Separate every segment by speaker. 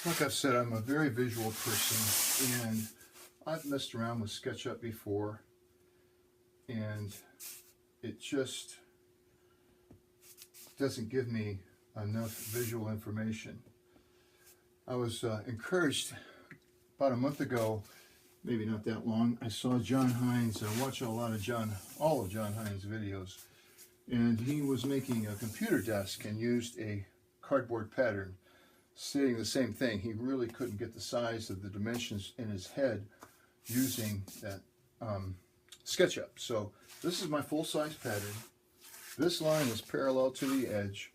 Speaker 1: Like I've said, I'm a very visual person, and I've messed around with SketchUp before, and it just doesn't give me enough visual information. I was encouraged about a month ago, maybe not that long. I saw John Hines. I watch all of John Hines' videos, and he was making a computer desk and used a cardboard pattern, saying the same thing. He really couldn't get the size of the dimensions in his head using that SketchUp. So this is my full-size pattern. This line is parallel to the edge.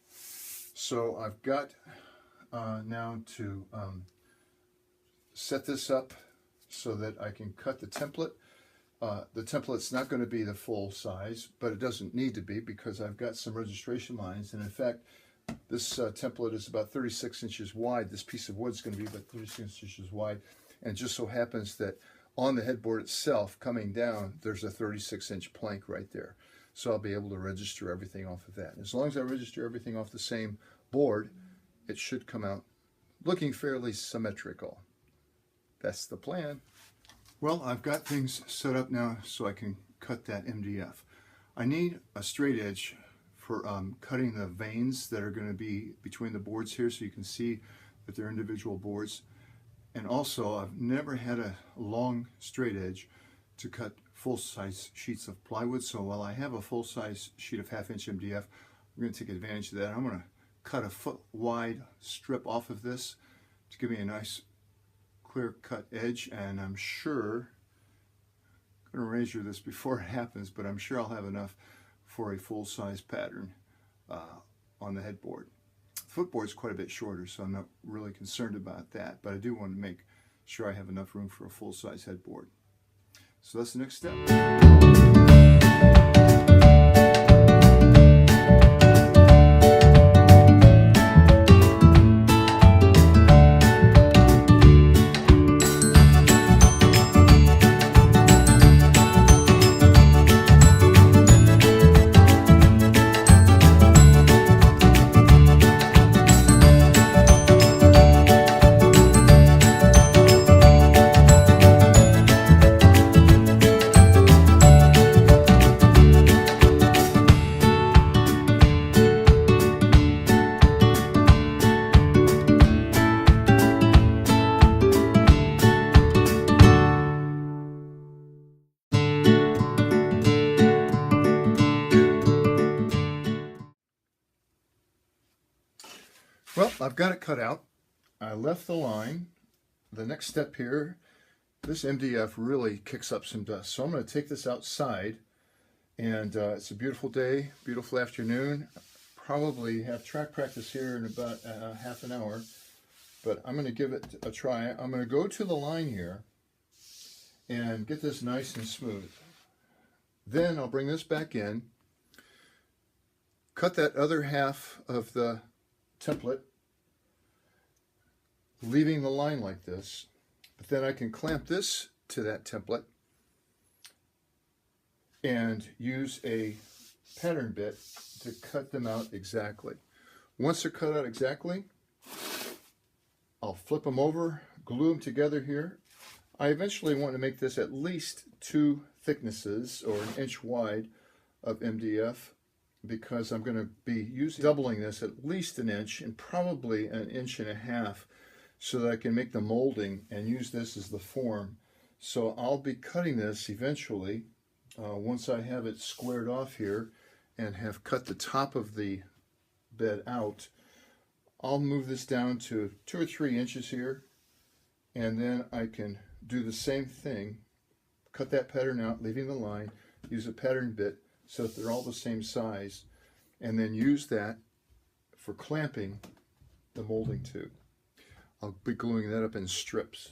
Speaker 1: So I've got now to set this up so that I can cut the template. The template's not going to be the full size, but it doesn't need to be because I've got some registration lines. And in fact, this template is about 36 inches wide. This piece of wood is going to be about 36 inches wide. And it just so happens that on the headboard itself, coming down, there's a 36-inch plank right there. So I'll be able to register everything off of that. As long as I register everything off the same board, it should come out looking fairly symmetrical. That's the plan. Well, I've got things set up now so I can cut that MDF. I need a straight edge for cutting the veins that are going to be between the boards here, so you can see that they're individual boards. And also, I've never had a long straight edge to cut full-size sheets of plywood. So while I have a full-size sheet of 1/2-inch MDF, I'm going to take advantage of that. I'm going to cut a foot-wide strip off of this to give me a nice clear-cut edge. And I'm sure, I'm going to measure this before it happens, but I'm sure I'll have enough for a full-size pattern on the headboard. The footboard is quite a bit shorter, so I'm not really concerned about that, but I do want to make sure I have enough room for a full-size headboard. So that's the next step. Well, I've got it cut out. I left the line. The next step here, this MDF really kicks up some dust. So I'm going to take this outside, and it's a beautiful day, beautiful afternoon. Probably have track practice here in about half an hour, but I'm going to give it a try. I'm going to go to the line here and get this nice and smooth. Then I'll bring this back in, cut that other half of the template, leaving the line like this, but then I can clamp this to that template and use a pattern bit to cut them out exactly. Once they're cut out exactly, I'll flip them over, glue them together here. I eventually want to make this at least 2 thicknesses or 1 inch wide of MDF, because I'm going to be doubling this at least 1 inch and probably 1.5 inches, so that I can make the molding and use this as the form. So I'll be cutting this eventually once I have it squared off here and have cut the top of the bed out. I'll move this down to 2 or 3 inches here, and then I can do the same thing, cut that pattern out, leaving the line, use a pattern bit so that they're all the same size, and then use that for clamping the molding tube. I'll be gluing that up in strips.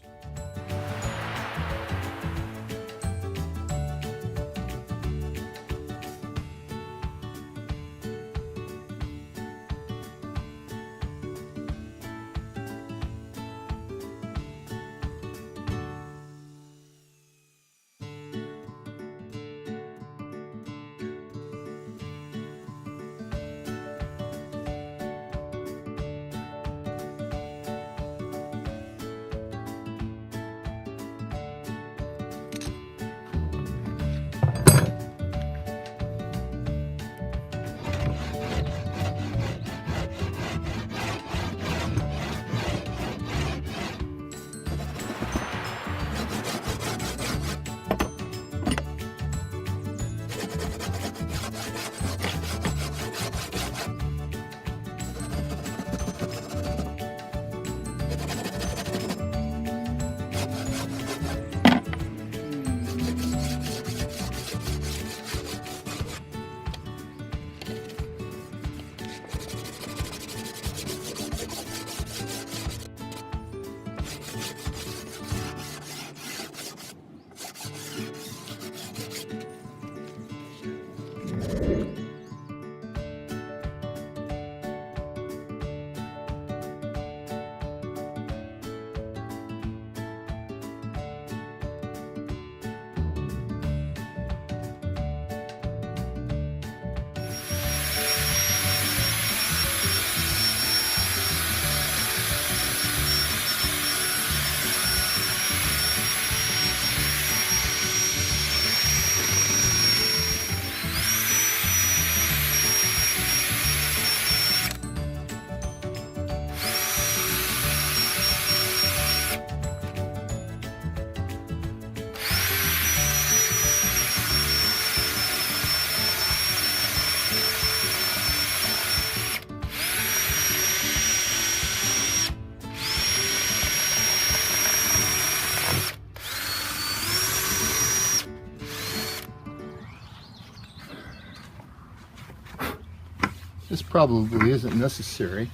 Speaker 1: This probably isn't necessary.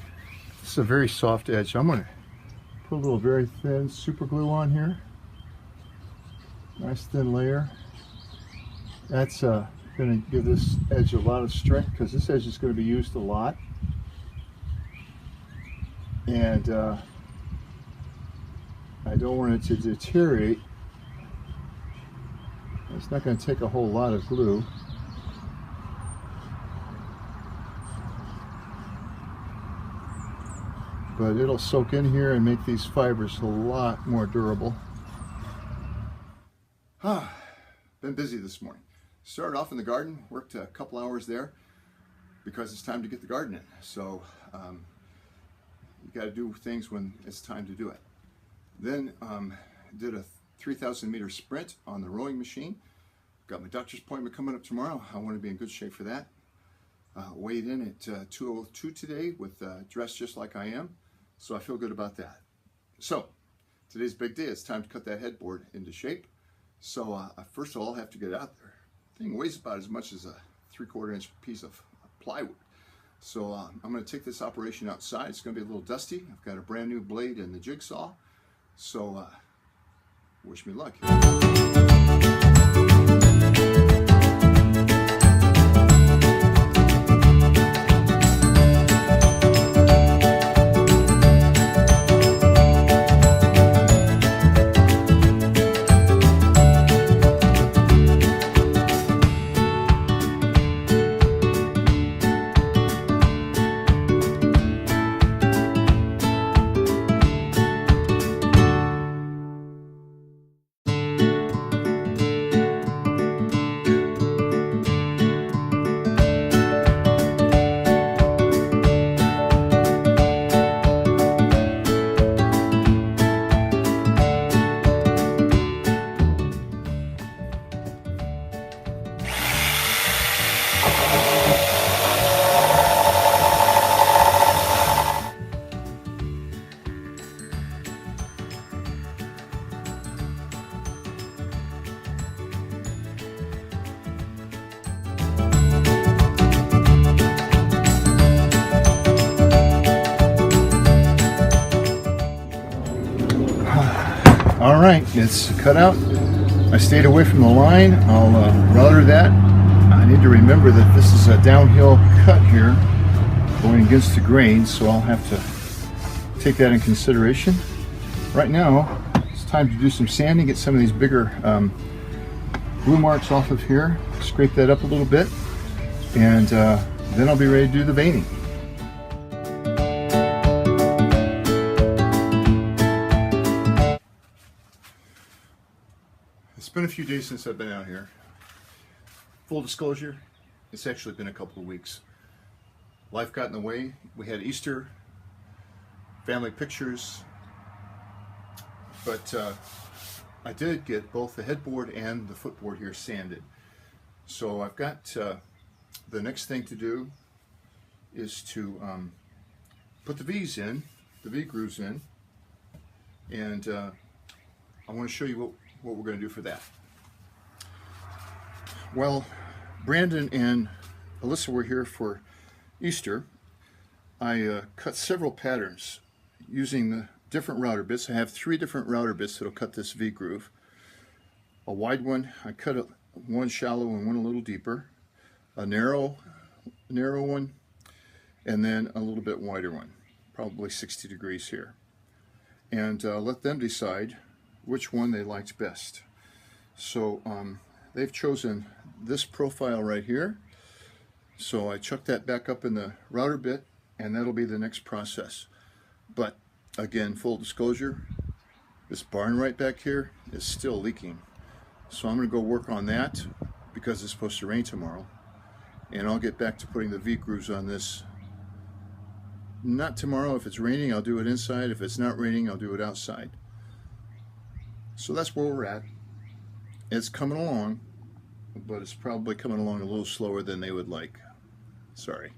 Speaker 1: It's a very soft edge. I'm going to put a little very thin super glue on here. Nice thin layer. That's going to give this edge a lot of strength because this edge is going to be used a lot. And I don't want it to deteriorate. It's not going to take a whole lot of glue. But it'll soak in here and make these fibers a lot more durable. Been busy this morning. Started off in the garden, worked a couple hours there because it's time to get the garden in. So you got to do things when it's time to do it. Then did a 3,000 meter sprint on the rowing machine. Got my doctor's appointment coming up tomorrow. I want to be in good shape for that. Weighed in at 202 today with dressed just like I am. So I feel good about that. So today's big day. It's time to cut that headboard into shape. So first of all, I have to get out there. The thing weighs about as much as a 3/4 inch piece of plywood. So I'm going to take this operation outside. It's going to be a little dusty. I've got a brand new blade and the jigsaw. So wish me luck. All right, it's cut out. I stayed away from the line. I'll router that. I need to remember that this is a downhill cut here going against the grain, so I'll have to take that in consideration. Right now, it's time to do some sanding, get some of these bigger glue marks off of here, scrape that up a little bit, and then I'll be ready to do the veining. It's been a few days since I've been out here. Full disclosure, it's actually been a couple of weeks. Life got in the way. We had Easter, family pictures, but I did get both the headboard and the footboard here sanded. So I've got the next thing to do is to put the V's in, the V grooves in, and I want to show you what we're going to do for that. Well, Brandon and Alyssa were here for Easter. I cut several patterns using the different router bits. I have 3 different router bits that'll cut this V groove. A wide one, I cut one shallow and one a little deeper. A narrow one, and then a little bit wider one, probably 60 degrees here. And let them decide which one they liked best. So they've chosen this profile right here. So I chuck that back up in the router bit, and that'll be the next process. But again, full disclosure, this barn right back here is still leaking. So I'm going to go work on that because it's supposed to rain tomorrow. And I'll get back to putting the V grooves on this. Not tomorrow. If it's raining, I'll do it inside. If it's not raining, I'll do it outside. So that's where we're at. It's coming along, but it's probably coming along a little slower than they would like. Sorry.